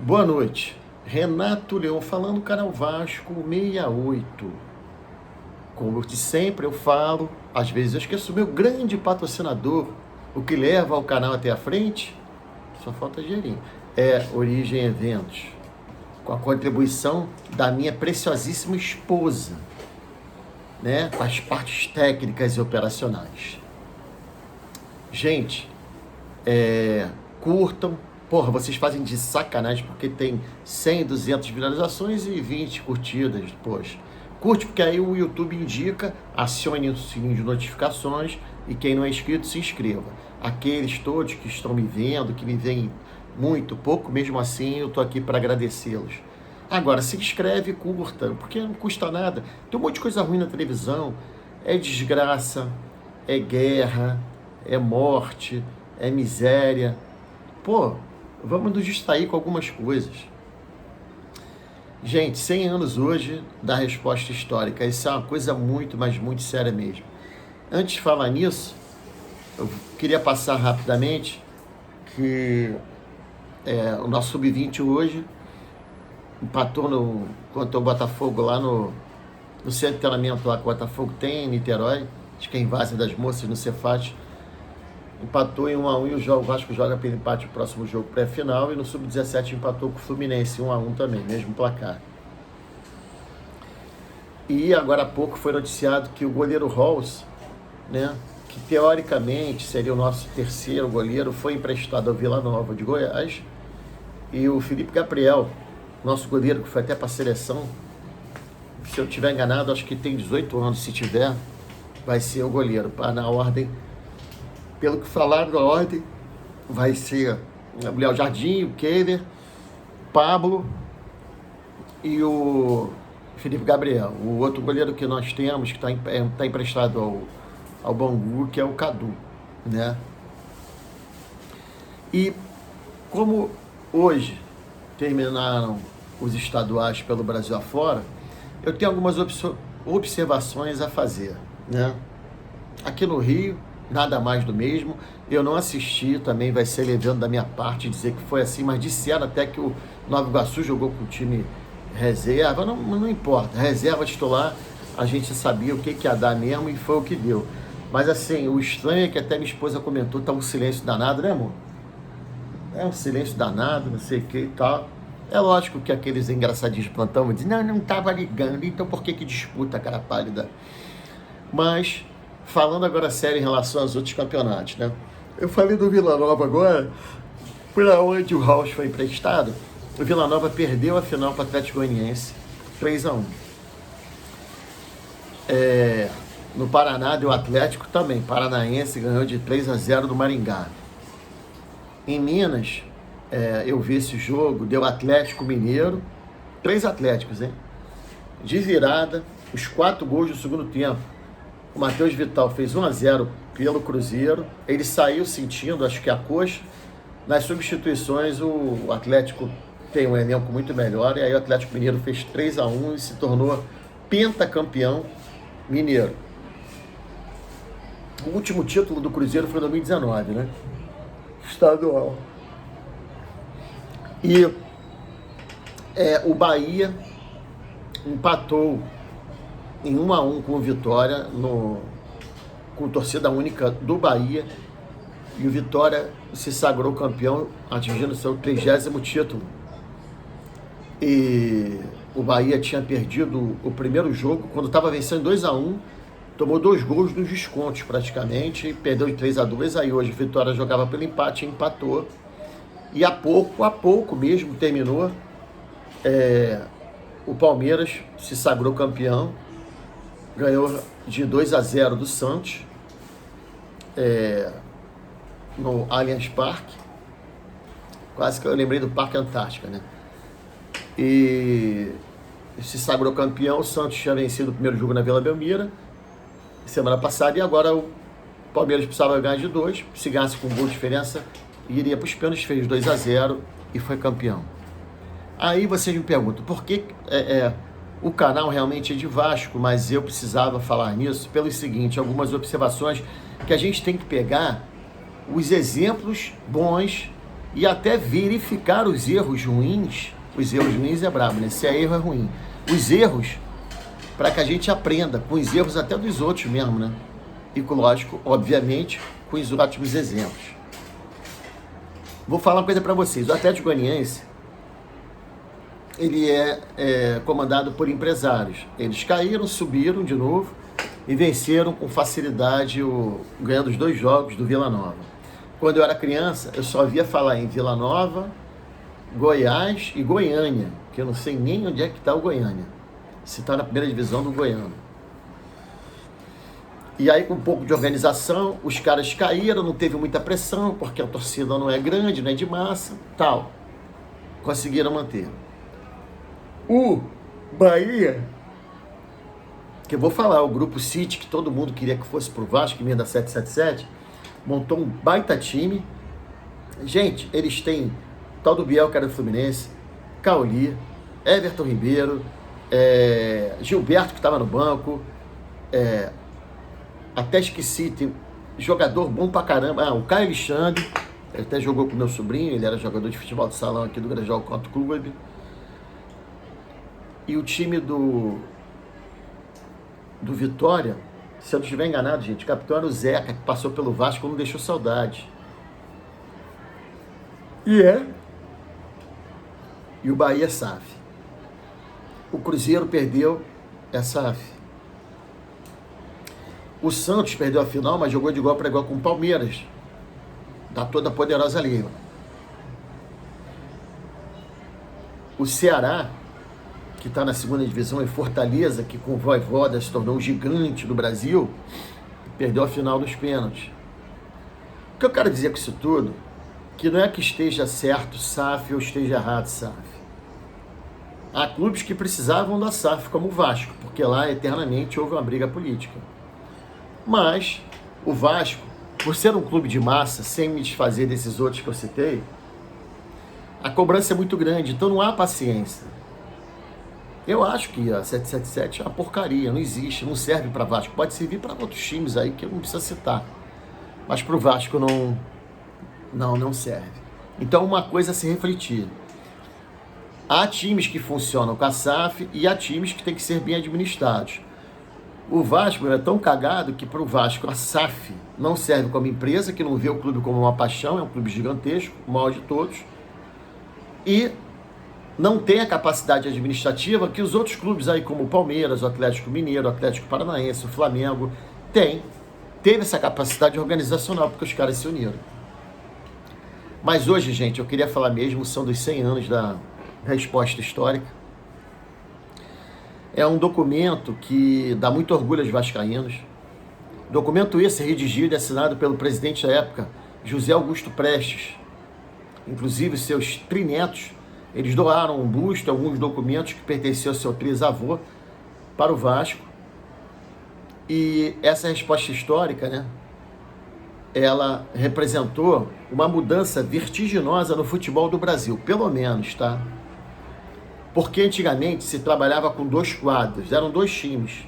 Boa noite. Renato Leão falando do canal Vasco 68. Como de sempre eu falo, às vezes eu esqueço o meu grande patrocinador, o que leva o canal até a frente, só falta dinheirinho, é Origem Eventos, com a contribuição da minha preciosíssima esposa, né, com as partes técnicas e operacionais. Gente, curtam. Porra, vocês fazem de sacanagem porque tem 100, 200 visualizações e 20 curtidas. Poxa, curte porque aí o YouTube indica, acione o sininho de notificações e quem não é inscrito se inscreva. Aqueles todos que estão me vendo, que me veem muito pouco, mesmo assim eu tô aqui para agradecê-los. Agora, se inscreve e curta, porque não custa nada. Tem um monte de coisa ruim na televisão, é desgraça, é guerra, é morte, é miséria. Pô, vamos nos distrair com algumas coisas. Gente, 100 anos hoje da resposta histórica. Isso é uma coisa muito, mas muito séria mesmo. Antes de falar nisso, eu queria passar rapidamente que o nosso Sub-20 hoje empatou contra o Botafogo lá no centro de treinamento lá que o Botafogo tem em Niterói. Acho que é em Várzea das Moças, no Cefat. Empatou em 1-1 e o Vasco joga pelo empate o próximo jogo pré-final, e no Sub-17 empatou com o Fluminense 1-1 também, mesmo placar. E agora há pouco foi noticiado que o goleiro Halls, né, que teoricamente seria o nosso terceiro goleiro, foi emprestado ao Vila Nova de Goiás, e o Felipe Gabriel, nosso goleiro que foi até para a seleção, se eu estiver enganado, acho que tem 18 anos, se tiver, vai ser o goleiro, na ordem. Pelo que falaram, a ordem vai ser o Gabriel Jardim, o Keiler, Pablo e o Felipe Gabriel. O outro goleiro que nós temos, que está emprestado ao Bangu, que é o Cadu, né? E como hoje terminaram os estaduais pelo Brasil afora, eu tenho algumas observações a fazer, né? Aqui no Rio, nada mais do mesmo. Eu não assisti, também vai ser levando da minha parte dizer que foi assim, mas disseram até que o Nova Iguaçu jogou com o time reserva, não importa, reserva titular, a gente sabia o que ia dar mesmo e foi o que deu. Mas assim, o estranho é que até minha esposa comentou, tá um silêncio danado, né, amor? É um silêncio danado, não sei o que e tal. É lógico que aqueles engraçadinhos de plantão vão dizer, não tava ligando, então por que disputa, cara pálida? Mas falando agora sério em relação aos outros campeonatos, né? Eu falei do Vila Nova agora, por onde o Halls foi emprestado, o Vila Nova perdeu a final para o Atlético Goianiense, 3-1. No Paraná deu Atlético também, Paranaense ganhou de 3-0 do Maringá. Em Minas, eu vi esse jogo, deu Atlético Mineiro, 3 Atléticos, hein? De virada, os 4 gols do segundo tempo. O Matheus Vital fez 1-0 pelo Cruzeiro. Ele saiu sentindo, acho que a coxa. Nas substituições, o Atlético tem um elenco muito melhor. E aí o Atlético Mineiro fez 3-1 e se tornou pentacampeão mineiro. O último título do Cruzeiro foi em 2019, né? Estadual. E o Bahia empatou em 1-1 com o Vitória, com torcida única do Bahia, e o Vitória se sagrou campeão, atingindo seu 30º título. E o Bahia tinha perdido o primeiro jogo, quando estava vencendo 2-1, tomou 2 gols nos descontos praticamente, perdeu de 3-2, aí hoje o Vitória jogava pelo empate e empatou, e há pouco mesmo terminou, o Palmeiras se sagrou campeão, ganhou de 2-0 do Santos, no Allianz Parque. Quase que eu lembrei do Parque Antártica, né? E se sagrou campeão. O Santos tinha vencido o primeiro jogo na Vila Belmiro semana passada, e agora o Palmeiras precisava ganhar de 2. Se ganhasse com gol de diferença, iria para os pênaltis, fez 2-0 e foi campeão. Aí vocês me perguntam, por que o canal realmente é de Vasco, mas eu precisava falar nisso pelo seguinte, algumas observações que a gente tem que pegar os exemplos bons e até verificar os erros ruins. Os erros ruins é brabo, né? Se é erro, é ruim. Os erros, para que a gente aprenda com os erros até dos outros mesmo, né? E, lógico, obviamente, com os ótimos exemplos. Vou falar uma coisa para vocês. O Atlético Goianiense, ele é comandado por empresários. Eles caíram, subiram de novo e venceram com facilidade, ganhando os 2 jogos do Vila Nova. Quando eu era criança, eu só ouvia falar em Vila Nova, Goiás e Goiânia, que eu não sei nem onde é que está o Goiânia. Se está na primeira divisão do Goiano. E aí, com um pouco de organização, os caras caíram, não teve muita pressão, porque a torcida não é grande, não é de massa, tal. Conseguiram manter. O Bahia, que eu vou falar, o Grupo City, que todo mundo queria que fosse pro Vasco, que vinha da 777, montou um baita time. Gente, eles têm tal do Biel, que era do Fluminense, Cauli, Everton Ribeiro, Gilberto, que estava no banco, até esqueci, tem jogador bom pra caramba. O Caio Alexandre, ele até jogou com meu sobrinho, ele era jogador de futebol de salão aqui do Grajaú Country Club. E o time do Vitória, se eu não estiver enganado, gente, o capitão era o Zeca, que passou pelo Vasco, não deixou saudade. E o Bahia é SAF. O Cruzeiro perdeu, é SAF. O Santos perdeu a final, mas jogou de igual para igual com o Palmeiras, da toda poderosa Liga. O Ceará, que está na 2ª divisão, e Fortaleza, que com o Vojvoda se tornou um gigante do Brasil, perdeu a final dos pênaltis. O que eu quero dizer com isso tudo, que não é que esteja certo SAF ou esteja errado SAF. Há clubes que precisavam da SAF, como o Vasco, porque lá eternamente houve uma briga política. Mas o Vasco, por ser um clube de massa, sem me desfazer desses outros que eu citei, a cobrança é muito grande, então não há paciência. Eu acho que a 777 é uma porcaria, não existe, não serve para Vasco. Pode servir para outros times aí que eu não preciso citar, mas para o Vasco não serve. Então, uma coisa a se refletir. Há times que funcionam com a SAF e há times que têm que ser bem administrados. O Vasco é tão cagado que para o Vasco a SAF não serve como empresa, que não vê o clube como uma paixão, é um clube gigantesco, o maior de todos, e não tem a capacidade administrativa que os outros clubes aí, como o Palmeiras, o Atlético Mineiro, o Atlético Paranaense, o Flamengo, teve essa capacidade organizacional, porque os caras se uniram. Mas hoje, gente, eu queria falar mesmo, são dos 100 anos da Resposta Histórica. É um documento que dá muito orgulho aos vascaínos. Documento esse redigido e assinado pelo presidente da época, José Augusto Prestes. Inclusive, seus trinetos, eles doaram um busto, alguns documentos que pertenciam ao seu trisavô para o Vasco. E essa resposta histórica, né, ela representou uma mudança vertiginosa no futebol do Brasil, pelo menos, tá? Porque antigamente se trabalhava com 2 quadros, eram 2 times.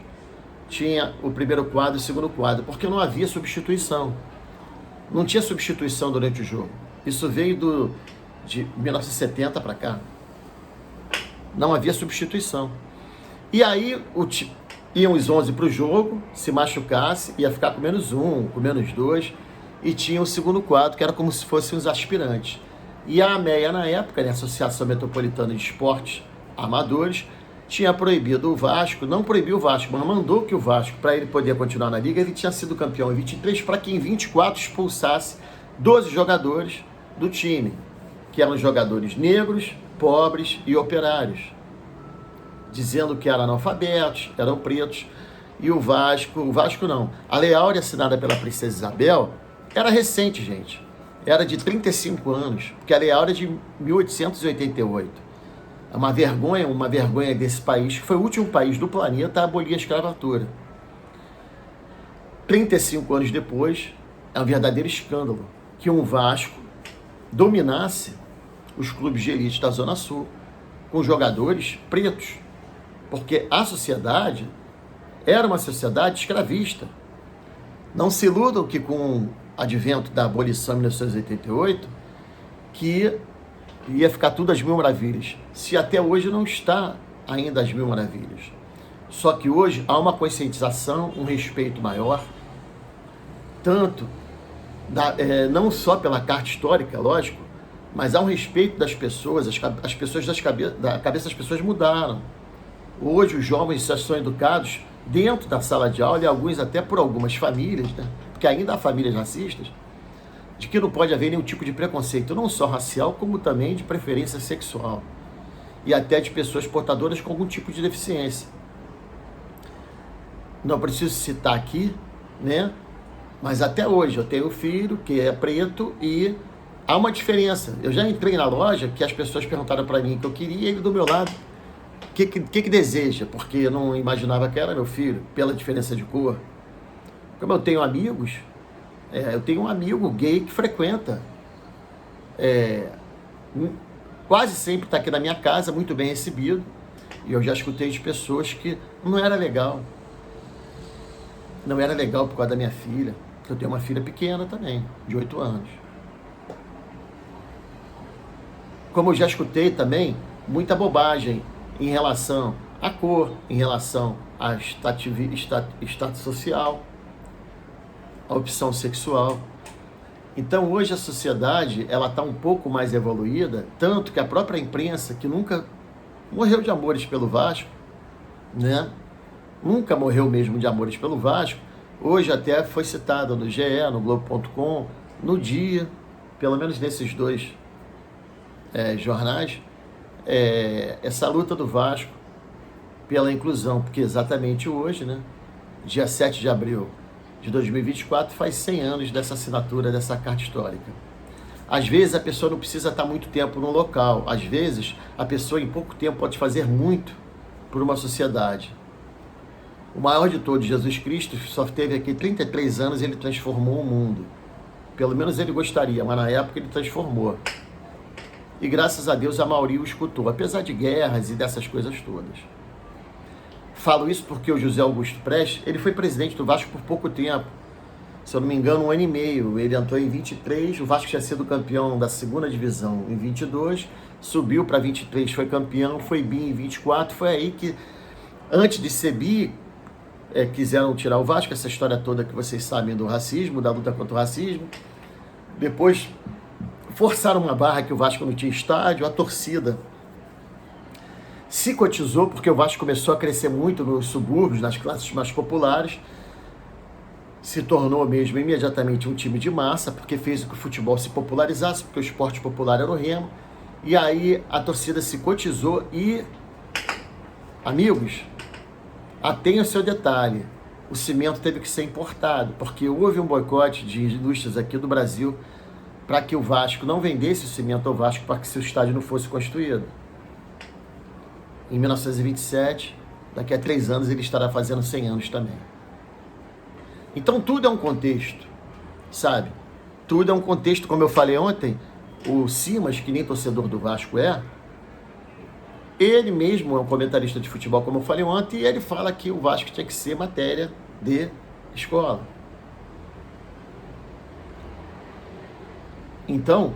Tinha o primeiro quadro e o segundo quadro, porque não havia substituição. Não tinha substituição durante o jogo. Isso veio de 1970 para cá. Não havia substituição. E aí iam os 11 para o jogo, se machucasse, ia ficar com -1, com -2, e tinha o segundo quadro, que era como se fossem os aspirantes. E a AMEA, na época, né, Associação Metropolitana de Esportes Amadores, tinha proibido o Vasco, não proibiu o Vasco, mas mandou que o Vasco, para ele poder continuar na Liga, ele tinha sido campeão em 23, para que em 24 expulsasse 12 jogadores do time, que eram jogadores negros, pobres e operários, dizendo que eram analfabetos, eram pretos, e o Vasco não. A Lei Áurea, assinada pela Princesa Isabel, era recente, gente, era de 35 anos, porque a Lei Áurea é de 1888. É uma vergonha desse país, que foi o último país do planeta a abolir a escravatura. 35 anos depois, é um verdadeiro escândalo que um Vasco dominasse os clubes de elite da Zona Sul com jogadores pretos, porque a sociedade era uma sociedade escravista. Não se iludam que com o advento da abolição em 1988, que ia ficar tudo às mil maravilhas. Se até hoje não está ainda às mil maravilhas. Só que hoje há uma conscientização, um respeito maior, tanto não só pela carta histórica, lógico, mas há um respeito das pessoas, as pessoas da cabeça das pessoas mudaram. Hoje os jovens já são educados dentro da sala de aula, e alguns até por algumas famílias, né? Porque ainda há famílias racistas, de que não pode haver nenhum tipo de preconceito, não só racial, como também de preferência sexual, e até de pessoas portadoras com algum tipo de deficiência. Não preciso citar aqui, né? Mas até hoje eu tenho um filho que é preto e há uma diferença. Eu já entrei na loja que as pessoas perguntaram para mim o que eu queria, e ele do meu lado, o que deseja? Porque eu não imaginava que era meu filho, pela diferença de cor. Como eu tenho amigos, eu tenho um amigo gay que frequenta, quase sempre está aqui na minha casa, muito bem recebido, e eu já escutei de pessoas que não era legal por causa da minha filha, que eu tenho uma filha pequena também, de 8 anos. Como eu já escutei também, muita bobagem em relação à cor, em relação a status social, a opção sexual. Então hoje a sociedade ela está um pouco mais evoluída, tanto que a própria imprensa, que nunca morreu de amores pelo Vasco, né? Nunca morreu mesmo de amores pelo Vasco, hoje até foi citada no GE, no Globo.com, no Dia, pelo menos nesses dois jornais, essa luta do Vasco pela inclusão, porque exatamente hoje, né, dia 7 de abril de 2024, faz 100 anos dessa assinatura dessa carta histórica. Às vezes a pessoa não precisa estar muito tempo no local, às vezes a pessoa em pouco tempo pode fazer muito por uma sociedade. O maior de todos, Jesus Cristo, só teve aqui 33 anos e ele transformou o mundo. Pelo menos ele gostaria, mas na época ele transformou. E graças a Deus a maioria o escutou, apesar de guerras e dessas coisas todas. Falo isso porque o José Augusto Prestes, ele foi presidente do Vasco por pouco tempo. Se eu não me engano, 1 ano e meio. Ele entrou em 23, o Vasco tinha sido campeão da segunda divisão em 22, subiu para 23, foi campeão, foi bi em 24, foi aí que, antes de ser bi, quiseram tirar o Vasco, essa história toda que vocês sabem do racismo, da luta contra o racismo. Depois forçaram uma barra que o Vasco não tinha estádio, a torcida se cotizou, porque o Vasco começou a crescer muito nos subúrbios, nas classes mais populares, se tornou mesmo imediatamente um time de massa, porque fez com que o futebol se popularizasse, porque o esporte popular era o remo, e aí a torcida se cotizou e, amigos, atenha o seu detalhe, o cimento teve que ser importado, porque houve um boicote de indústrias aqui do Brasil para que o Vasco não vendesse o cimento ao Vasco para que seu estádio não fosse construído. Em 1927, daqui a 3 anos ele estará fazendo 100 anos também. Então tudo é um contexto, sabe? Tudo é um contexto, como eu falei ontem, o Simas, que nem torcedor do Vasco ele mesmo é um comentarista de futebol, como eu falei ontem, e ele fala que o Vasco tinha que ser matéria de escola. Então,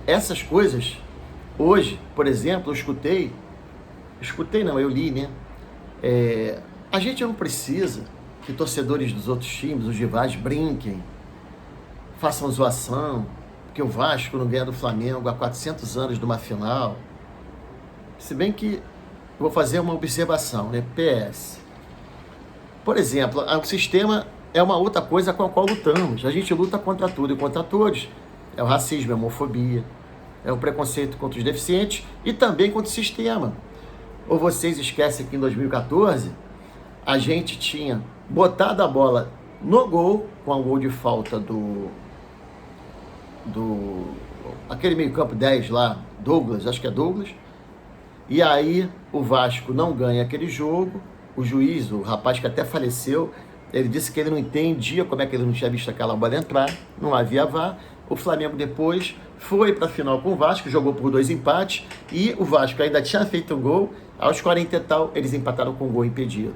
essas coisas, hoje, por exemplo, eu li, né? A gente não precisa que torcedores dos outros times, os rivais, brinquem, façam zoação, porque o Vasco não ganha do Flamengo há 400 anos de uma final. Se bem que eu vou fazer uma observação, né? PS. Por exemplo, o sistema é uma outra coisa com a qual lutamos. A gente luta contra tudo e contra todos. É o racismo, é a homofobia, é o preconceito contra os deficientes e também contra o sistema. Ou vocês esquecem que em 2014 a gente tinha botado a bola no gol, com o gol de falta aquele meio-campo 10 lá, Douglas, acho que é Douglas, e aí o Vasco não ganha aquele jogo, o juiz, o rapaz que até faleceu, ele disse que ele não entendia como é que ele não tinha visto aquela bola entrar, não havia VAR. O Flamengo depois foi para a final com o Vasco, jogou por 2 empates, e o Vasco ainda tinha feito um gol, aos 40 e tal, eles empataram com um gol impedido.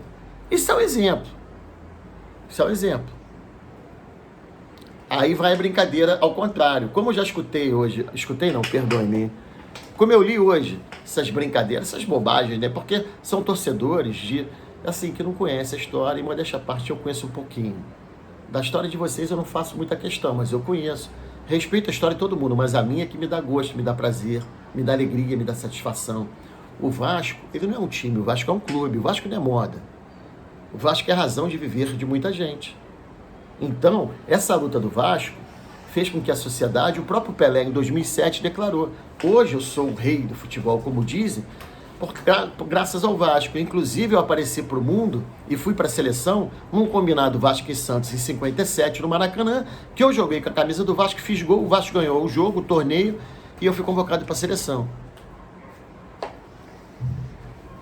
Isso é um exemplo. Aí vai a brincadeira ao contrário. Como eu já escutei hoje, escutei não, perdoe-me, como eu li hoje essas brincadeiras, essas bobagens, né? Porque são torcedores de, assim, que não conhecem a história, e modéstia à parte eu conheço um pouquinho. Da história de vocês eu não faço muita questão, mas eu conheço. Respeito a história de todo mundo, mas a minha é que me dá gosto, me dá prazer, me dá alegria, me dá satisfação. O Vasco, ele não é um time, o Vasco é um clube, o Vasco não é moda. O Vasco é a razão de viver de muita gente. Então, essa luta do Vasco fez com que a sociedade, o próprio Pelé em 2007 declarou: hoje eu sou o rei do futebol, como dizem, graças ao Vasco. Inclusive eu apareci para o mundo e fui para a seleção num combinado Vasco e Santos em 57 no Maracanã, que eu joguei com a camisa do Vasco, fiz gol, o Vasco ganhou o jogo, o torneio, e eu fui convocado para a seleção.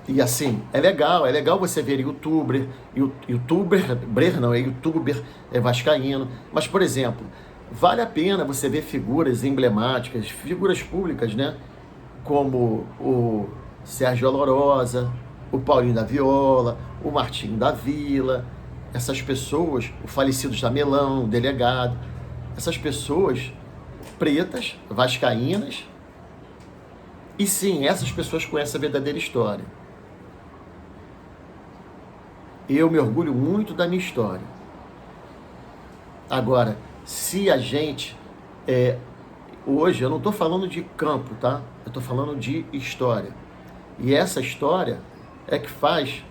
E assim, é legal você ver youtuber vascaíno, mas, por exemplo, vale a pena você ver figuras emblemáticas, figuras públicas, né? Como o Sérgio Alorosa, o Paulinho da Viola, o Martinho da Vila, essas pessoas, o falecido Jamelão, o delegado, essas pessoas pretas, vascaínas, e sim, essas pessoas conhecem a verdadeira história. Eu me orgulho muito da minha história. Agora, se a gente... hoje, eu não estou falando de campo, tá? Eu estou falando de história. E essa história é que faz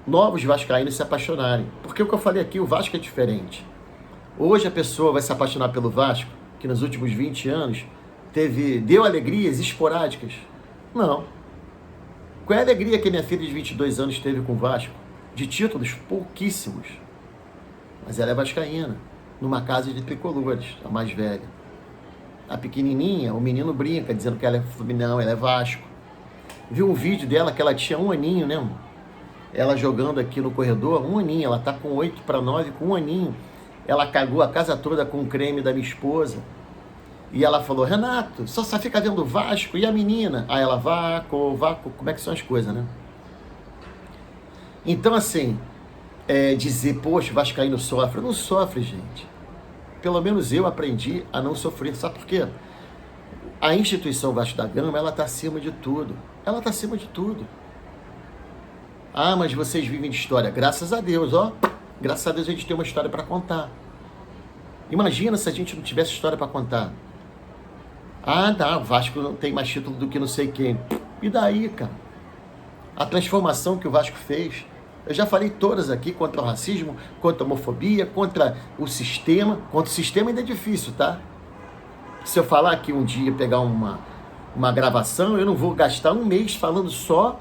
novos vascaínos se apaixonarem. Porque o que eu falei aqui, o Vasco é diferente. Hoje a pessoa vai se apaixonar pelo Vasco, que nos últimos 20 anos deu alegrias esporádicas. Não. Qual é a alegria que a minha filha de 22 anos teve com o Vasco? De títulos, pouquíssimos. Mas ela é vascaína, numa casa de tricolores, a mais velha. A pequenininha, o menino brinca, dizendo que ela é Fluminense, ela é Vasco. Viu um vídeo dela que ela tinha 1 aninho, né? Ela jogando aqui no corredor, 1 aninho, ela tá com 8 para 9, com 1 aninho. Ela cagou a casa toda com o creme da minha esposa. E ela falou: Renato, só fica vendo Vasco, e a menina? Aí ela, Vaco, como é que são as coisas, né? Então, assim, dizer, poxa, o vascaíno sofre. Não sofre, gente. Pelo menos eu aprendi a não sofrer. Sabe por quê? A instituição Vasco da Gama, ela está acima de tudo. Ela está acima de tudo. Ah, mas vocês vivem de história. Graças a Deus, ó. Graças a Deus a gente tem uma história para contar. Imagina se a gente não tivesse história para contar. Ah, tá, o Vasco não tem mais título do que não sei quem. E daí, cara? A transformação que o Vasco fez. Eu já falei todas aqui, contra o racismo, contra a homofobia, contra o sistema. Contra o sistema ainda é difícil, tá? Se eu falar aqui um dia, pegar uma gravação, eu não vou gastar 1 mês falando só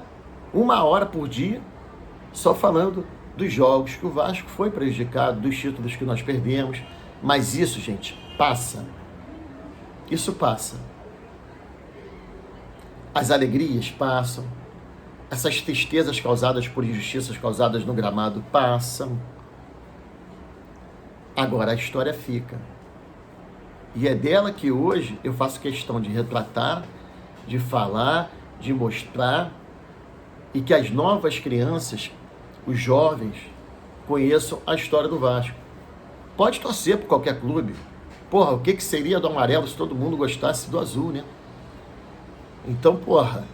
1 hora por dia, só falando dos jogos que o Vasco foi prejudicado, dos títulos que nós perdemos. Mas isso, gente, passa. Isso passa. As alegrias passam. Essas tristezas causadas por injustiças causadas no gramado passam. Agora a história fica. E é dela que hoje eu faço questão de retratar, de falar, de mostrar, e que as novas crianças, os jovens, conheçam a história do Vasco. Pode torcer por qualquer clube. Porra, o que seria do amarelo se todo mundo gostasse do azul, né? Então, porra,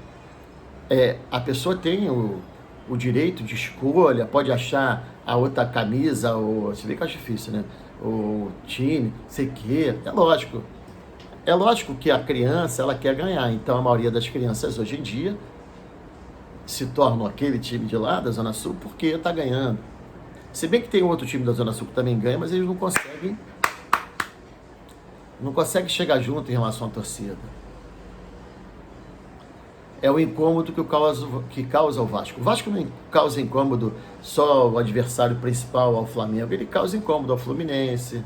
a pessoa tem o direito de escolha, pode achar a outra camisa, ou se vê que é difícil, né? O time, sei o quê. É lógico. É lógico que a criança, ela quer ganhar. Então, a maioria das crianças, hoje em dia, se tornam aquele time de lá, da Zona Sul, porque está ganhando. Se bem que tem outro time da Zona Sul que também ganha, mas eles não conseguem chegar junto em relação à torcida. É o incômodo que causa o Vasco. O Vasco não causa incômodo só ao adversário principal, ao Flamengo. Ele causa incômodo ao Fluminense,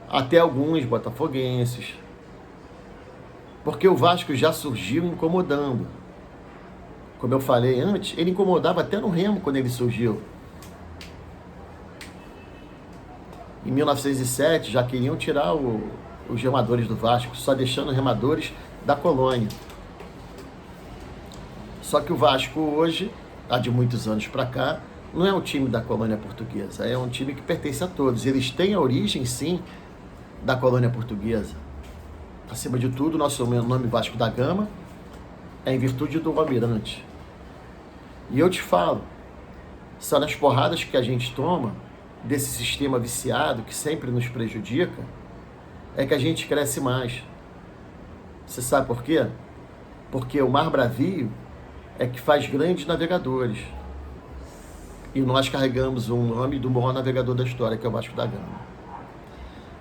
até alguns botafoguenses. Porque o Vasco já surgiu incomodando. Como eu falei antes, ele incomodava até no Remo quando ele surgiu. Em 1907 já queriam tirar os remadores do Vasco, só deixando os remadores da colônia. Só que o Vasco hoje, há de muitos anos para cá, não é um time da colônia portuguesa, é um time que pertence a todos. Eles têm a origem, sim, da colônia portuguesa. Acima de tudo, nosso nome Vasco da Gama é em virtude do almirante. E eu te falo, são as porradas que a gente toma desse sistema viciado que sempre nos prejudica, é que a gente cresce mais. Você sabe por quê? Porque o mar bravio é que faz grandes navegadores. E nós carregamos o nome do maior navegador da história, que é o Vasco da Gama.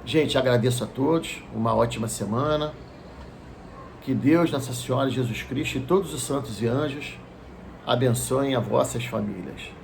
Gente, agradeço a todos, uma ótima semana. Que Deus, Nossa Senhora, Jesus Cristo e todos os santos e anjos abençoem as vossas famílias.